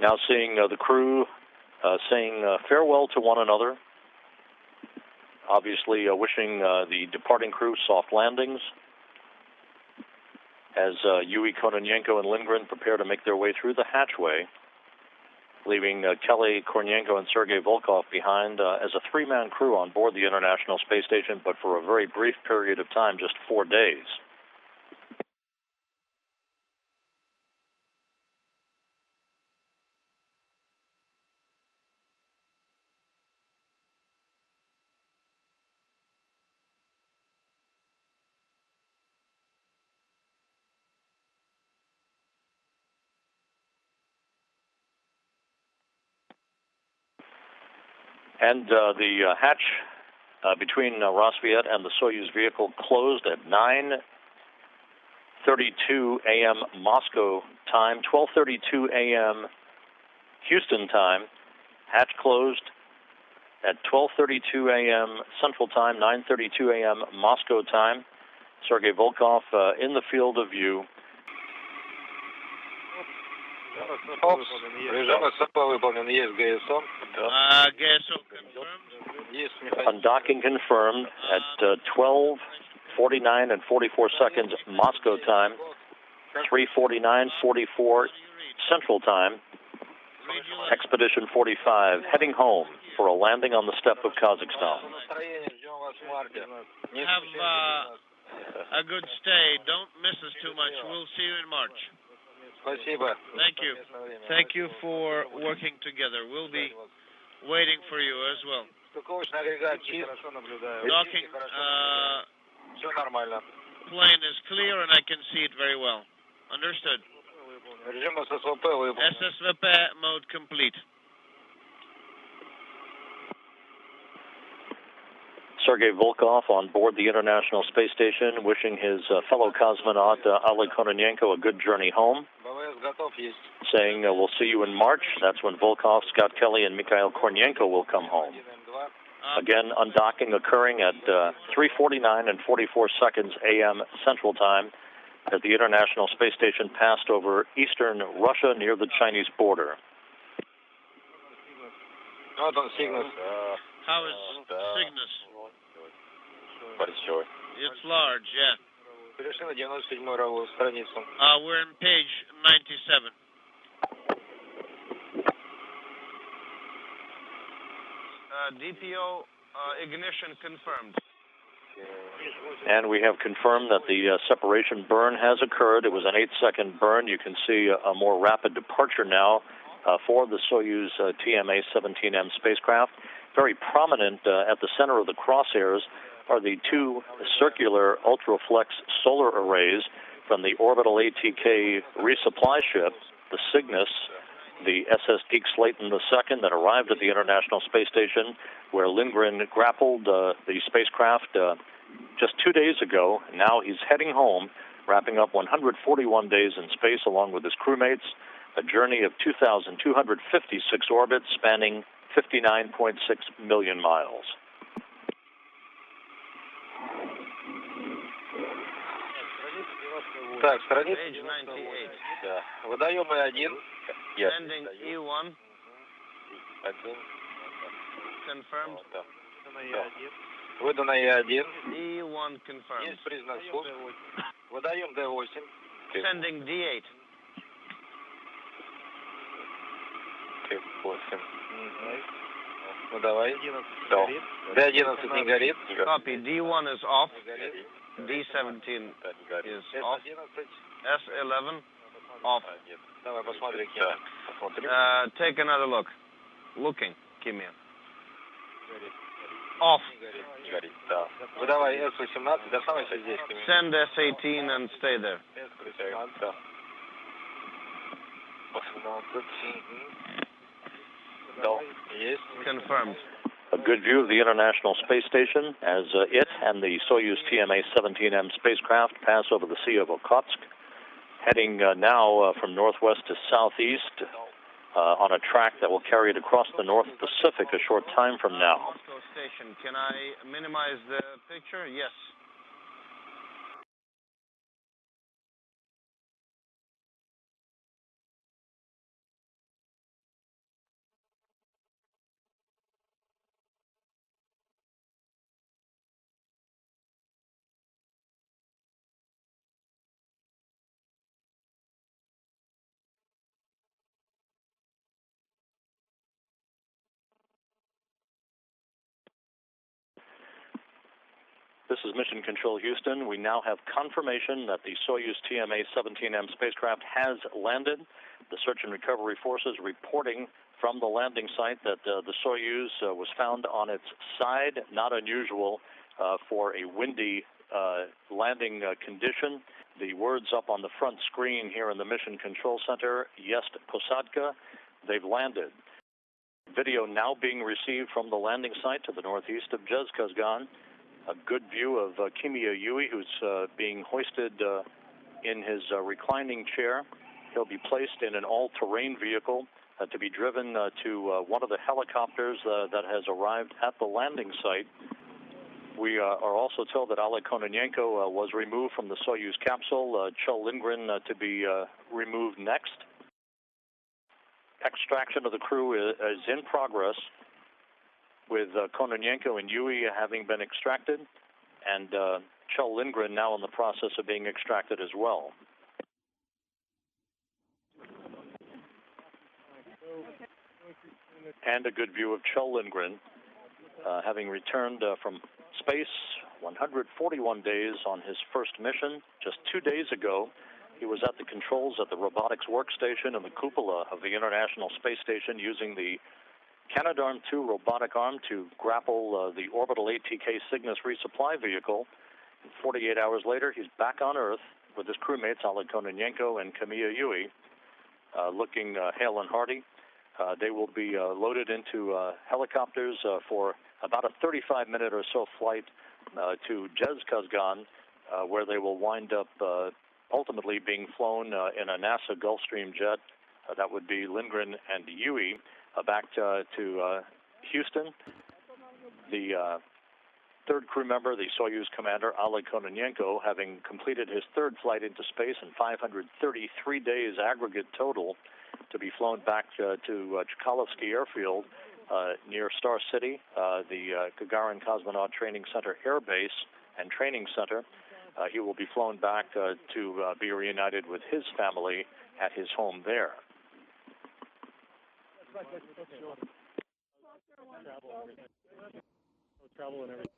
Now seeing the crew saying farewell to one another, obviously wishing the departing crew soft landings, as Yui, Kononenko, and Lindgren prepare to make their way through the hatchway, leaving Kelly, Kornienko, and Sergei Volkov behind as a three-man crew on board the International Space Station, but for a very brief period of time, just 4 days. And the hatch between Rosviet and the Soyuz vehicle closed at 9:32 a.m. Moscow time, 12:32 a.m. Houston time. Hatch closed at 12:32 a.m. Central Time, 9:32 a.m. Moscow time. Sergei Volkov in the field of view. GSO confirmed. Undocking confirmed at 12:49 and 44 seconds Moscow time, 3:49:44 Central Time. Expedition 45 heading home for a landing on the steppe of Kazakhstan. Have a good stay. Don't miss us too much. We'll see you in March. Thank you. Thank you for working together. We'll be waiting for you as well. Docking, plane is clear and I can see it very well. Understood. SSVP mode complete. Sergei Volkov on board the International Space Station, wishing his fellow cosmonaut Oleg Kononenko a good journey home, saying we'll see you in March. That's when Volkov, Scott Kelly, and Mikhail Kornienko will come home. Again, undocking occurring at 3:49 and 44 seconds a.m. Central Time as the International Space Station passed over eastern Russia near the Chinese border. How is Cygnus? It's large, yeah. We're in page 97. DPO ignition confirmed. And we have confirmed that the separation burn has occurred. It was an 8-second burn. You can see a more rapid departure now for the Soyuz TMA-17M spacecraft. Very prominent at the center of the crosshairs are the two circular ultraflex solar arrays from the orbital ATK resupply ship, the Cygnus, the SS Geek Slayton II, that arrived at the International Space Station, where Lindgren grappled the spacecraft just 2 days ago. Now he's heading home, wrapping up 141 days in space along with his crewmates, a journey of 2,256 orbits spanning 59.6 million miles. Page 98. Yes. Sending E1. Confirmed. E1 confirmed. Sending D8. Copy. D1 is off. D17 is off. S11 off. Take another look. Looking. Kimia. Off. Send S18 and stay there. Confirmed. A good view of the International Space Station as it and the Soyuz TMA-17M spacecraft pass over the Sea of Okhotsk, heading now from northwest to southeast on a track that will carry it across the North Pacific a short time from now. Station. Can I minimize the picture? Yes. This is Mission Control Houston. We now have confirmation that the Soyuz TMA-17M spacecraft has landed. The search and recovery forces reporting from the landing site that the Soyuz was found on its side, not unusual for a windy landing condition. The words up on the front screen here in the Mission Control Center, Jest Posadka, they've landed. Video now being received from the landing site to the northeast of Zhezkazgan. A good view of Kimiya Yui, who's being hoisted in his reclining chair. He'll be placed in an all-terrain vehicle to be driven to one of the helicopters that has arrived at the landing site. We are also told that Oleg Kononenko was removed from the Soyuz capsule, Kjell Lindgren to be removed next. Extraction of the crew is in progress, with Kononenko and Yui having been extracted, and Kjell Lindgren now in the process of being extracted as well. And a good view of Kjell Lindgren, having returned from space 141 days on his first mission. Just 2 days ago, he was at the controls at the robotics workstation in the cupola of the International Space Station using the Canadarm2 robotic arm to grapple the orbital ATK Cygnus resupply vehicle. 48 hours later, he's back on Earth with his crewmates, Oleg Kononenko and Kimiya Yui, looking hale and hearty. They will be loaded into helicopters for about a 35-minute or so flight to Zhezkazgan, where they will wind up ultimately being flown in a NASA Gulfstream jet. That would be Lindgren and Yui back to Houston. The third crew member, the Soyuz commander, Oleg Kononenko, having completed his third flight into space in 533 days aggregate total, to be flown back to Chkalovsky Airfield near Star City, the Gagarin Cosmonaut Training Center Air Base and Training Center. He will be flown back to be reunited with his family at his home there. Travel and everything.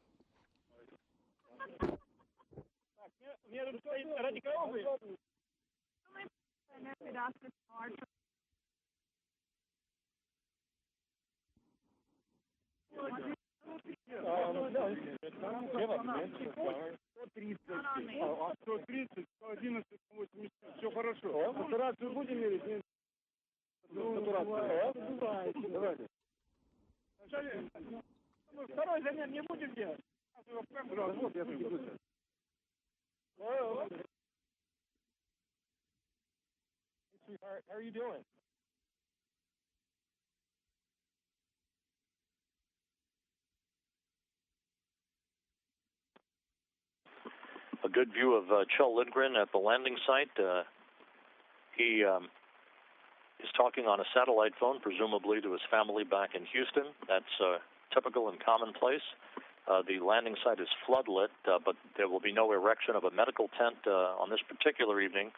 Все хорошо. Операцию будем мерить? Давайте. Второй замер не будем делать? Вот я приду. Sweetheart, how are you doing? A good view of Kjell Lindgren at the landing site. He is talking on a satellite phone, presumably to his family back in Houston. That's typical and commonplace. The landing site is floodlit, but there will be no erection of a medical tent on this particular evening,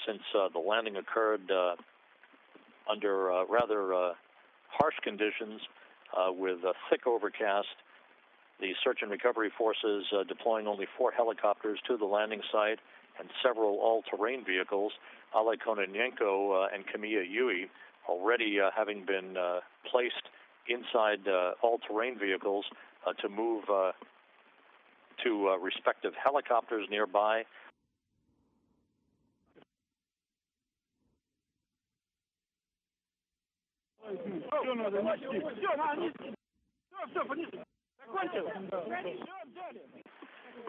since the landing occurred under rather harsh conditions with thick overcast. The search and recovery forces deploying only 4 helicopters to the landing site and several all-terrain vehicles. Oleg Kononenko and Kimiya Yui already having been placed inside all-terrain vehicles to move to respective helicopters nearby.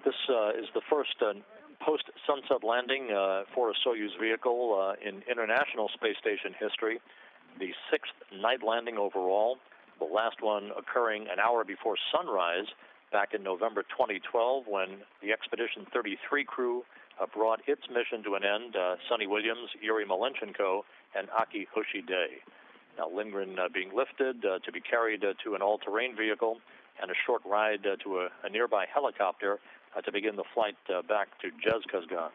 This is the first post-sunset landing for a Soyuz vehicle in International Space Station history, the 6th night landing overall, the last one occurring an hour before sunrise back in November 2012 when the Expedition 33 crew brought its mission to an end, Sonny Williams, Yuri Malenchenko, and Aki Hoshide. Now Lindgren being lifted to be carried to an all-terrain vehicle and a short ride to a nearby helicopter to begin the flight back to Zhezkazgan.